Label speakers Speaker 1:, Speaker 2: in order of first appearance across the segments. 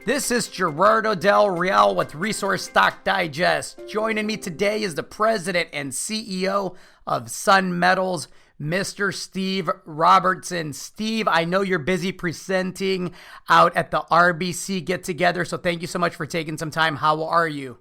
Speaker 1: This is Gerardo Del Real with Resource Stock Digest. Joining me today is the president and CEO of Sun Metals, Mr. Steve Robertson. Steve, I know you're busy presenting out at the RBC get-together, so thank you so much for taking some time. How are you?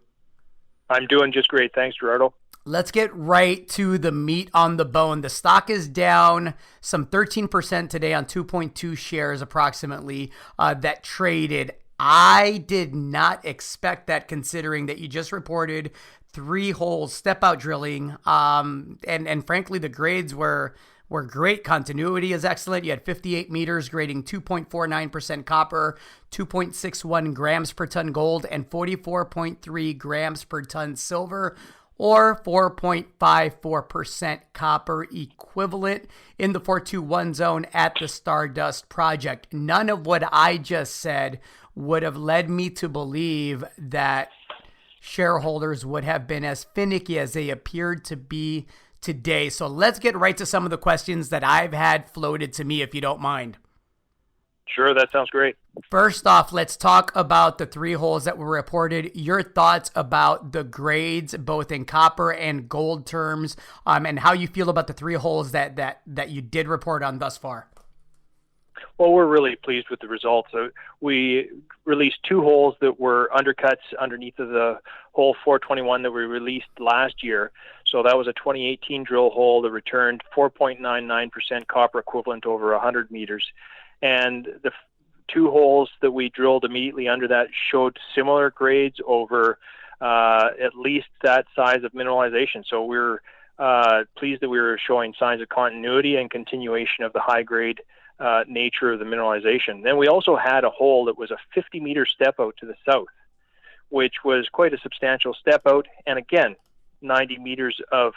Speaker 2: I'm doing just great. Thanks, Gerardo.
Speaker 1: Let's get right to the meat on the bone. The stock is down some 13% today on 2.2 shares approximately that traded. I did not expect that, considering that you just reported 3 holes step out drilling. And frankly, the grades were great. Continuity is excellent. You had 58 meters grading 2.49% copper, 2.61 grams per ton gold, and 44.3 grams per ton silver, or 4.54% copper equivalent in the 421 zone at the Stardust project. None of what I just said would have led me to believe that shareholders would have been as finicky as they appeared to be today. So let's get right to some of the questions that I've had floated to me, if you don't mind.
Speaker 2: Sure, that sounds great.
Speaker 1: First off, let's talk about the 3 holes that were reported. Your thoughts about the grades, both in copper and gold terms, and how you feel about the 3 holes that you did report on thus far.
Speaker 2: Well, we're really pleased with the results. We released 2 holes that were undercuts underneath of the hole 421 that we released last year. So that was a 2018 drill hole that returned 4.99% copper equivalent over 100 meters. And the 2 holes that we drilled immediately under that showed similar grades over at least that size of mineralization. So we're pleased that we were showing signs of continuity and continuation of the high-grade nature of the mineralization. Then we also had a hole that was a 50-meter step out to the south, which was quite a substantial step out, and again, 90 meters of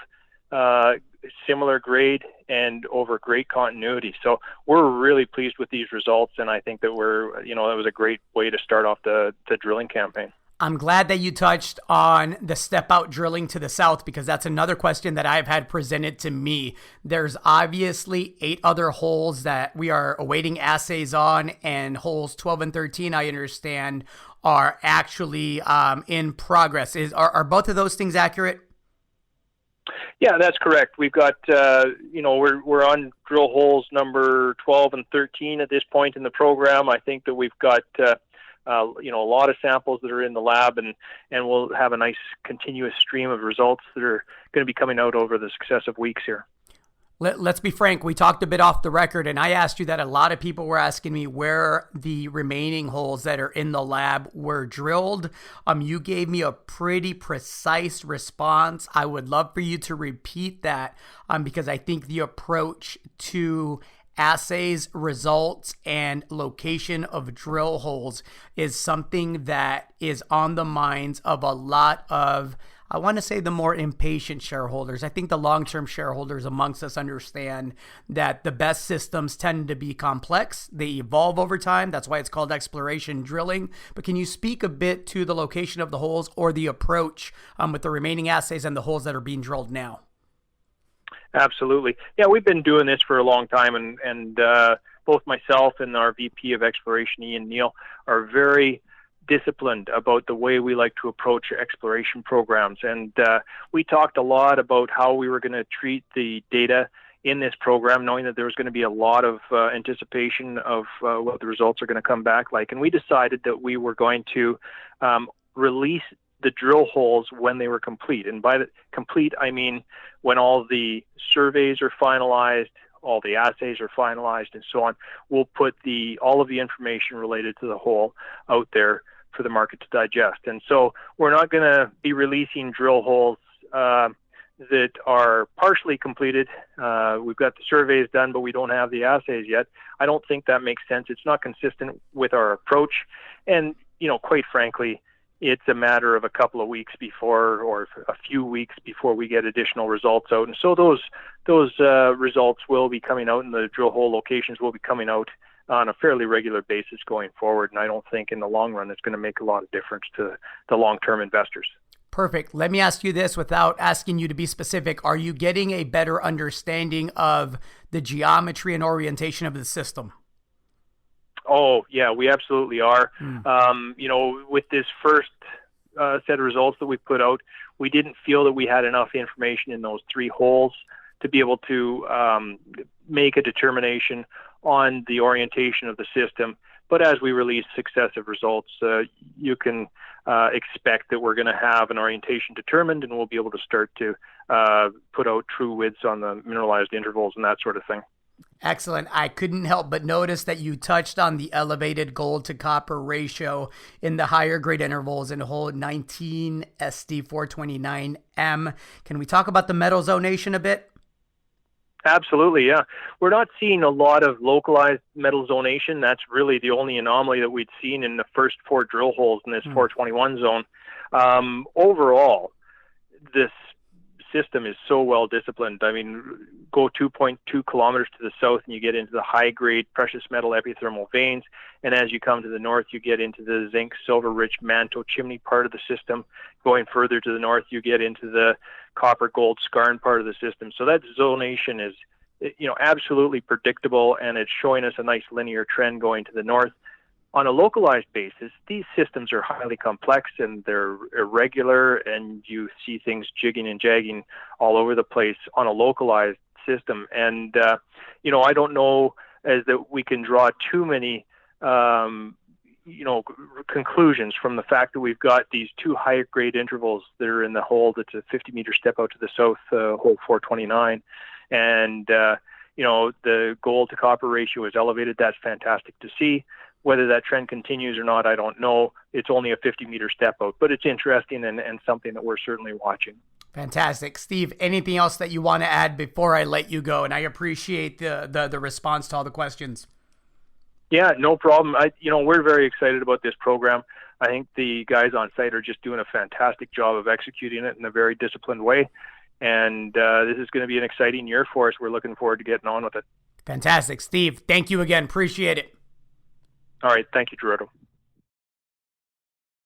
Speaker 2: similar grade and over great continuity. So we're really pleased with these results, and I think that that was a great way to start off the drilling campaign.
Speaker 1: I'm glad that you touched on the step out drilling to the south, because that's another question that I've had presented to me. There's obviously 8 other holes that we are awaiting assays on, and holes 12 and 13, I understand, are actually in progress. Are both of those things accurate?
Speaker 2: Yeah, that's correct. We've got, we're on drill holes number 12 and 13 at this point in the program. I think that we've got a lot of samples that are in the lab, and we'll have a nice continuous stream of results that are going to be coming out over the successive weeks here.
Speaker 1: Let's be frank. We talked a bit off the record, and I asked you that a lot of people were asking me where the remaining holes that are in the lab were drilled. You gave me a pretty precise response. I would love for you to repeat that, because I think the approach to assays, results, and location of drill holes is something that is on the minds of a lot of, I want to say, the more impatient shareholders. I think the long-term shareholders amongst us understand that the best systems tend to be complex. They evolve over time. That's why it's called exploration drilling. But can you speak a bit to the location of the holes or the approach with the remaining assays and the holes that are being drilled now?
Speaker 2: Absolutely. Yeah, we've been doing this for a long time, and both myself and our VP of Exploration, Ian Neal, are very disciplined about the way we like to approach exploration programs. And we talked a lot about how we were going to treat the data in this program, knowing that there was going to be a lot of anticipation of what the results are going to come back like. And we decided that we were going to release the drill holes when they were complete. And by the complete, I mean when all the surveys are finalized, all the assays are finalized, and so on. We'll put all of the information related to the hole out there for the market to digest. And so we're not going to be releasing drill holes that are partially completed. We've got the surveys done, but we don't have the assays yet. I don't think that makes sense. It's not consistent with our approach. And, quite frankly, it's a matter of a couple of weeks before, or a few weeks before, we get additional results out. And so those results will be coming out, and the drill hole locations will be coming out on a fairly regular basis going forward. And I don't think in the long run it's going to make a lot of difference to the long-term investors.
Speaker 1: Perfect. Let me ask you this without asking you to be specific. Are you getting a better understanding of the geometry and orientation of the system?
Speaker 2: Oh, yeah, we absolutely are. With this first set of results that we put out, we didn't feel that we had enough information in those 3 holes to be able to make a determination on the orientation of the system. But as we release successive results, you can expect that we're going to have an orientation determined, and we'll be able to start to put out true widths on the mineralized intervals and that sort of thing.
Speaker 1: Excellent. I couldn't help but notice that you touched on the elevated gold to copper ratio in the higher grade intervals in hole 19 SD 429M. Can we talk about the metal zonation a bit?
Speaker 2: Absolutely, yeah. We're not seeing a lot of localized metal zonation. That's really the only anomaly that we'd seen in the first 4 drill holes in this 421 zone. Overall, this system is so well disciplined. I mean, go 2.2 kilometers to the south and you get into the high grade precious metal epithermal veins, and as you come to the north you get into the zinc silver rich manto chimney part of the system. Going further to the north you get into the copper gold skarn part of the system. So that zonation is absolutely predictable, and it's showing us a nice linear trend going to the north. On a localized basis, these systems are highly complex and they're irregular, and you see things jigging and jagging all over the place on a localized system. And, I don't know as that we can draw too many, conclusions from the fact that we've got these 2 higher grade intervals that are in the hole that's a 50-meter step out to the south, hole 429. And, the gold to copper ratio is elevated. That's fantastic to see. Whether that trend continues or not, I don't know. It's only a 50-meter step out, but it's interesting and something that we're certainly watching.
Speaker 1: Fantastic. Steve, anything else that you want to add before I let you go? And I appreciate the response to all the questions.
Speaker 2: Yeah, no problem. We're very excited about this program. I think the guys on site are just doing a fantastic job of executing it in a very disciplined way. And this is going to be an exciting year for us. We're looking forward to getting on with it.
Speaker 1: Fantastic. Steve, thank you again. Appreciate it.
Speaker 2: All right. Thank you, Gerardo.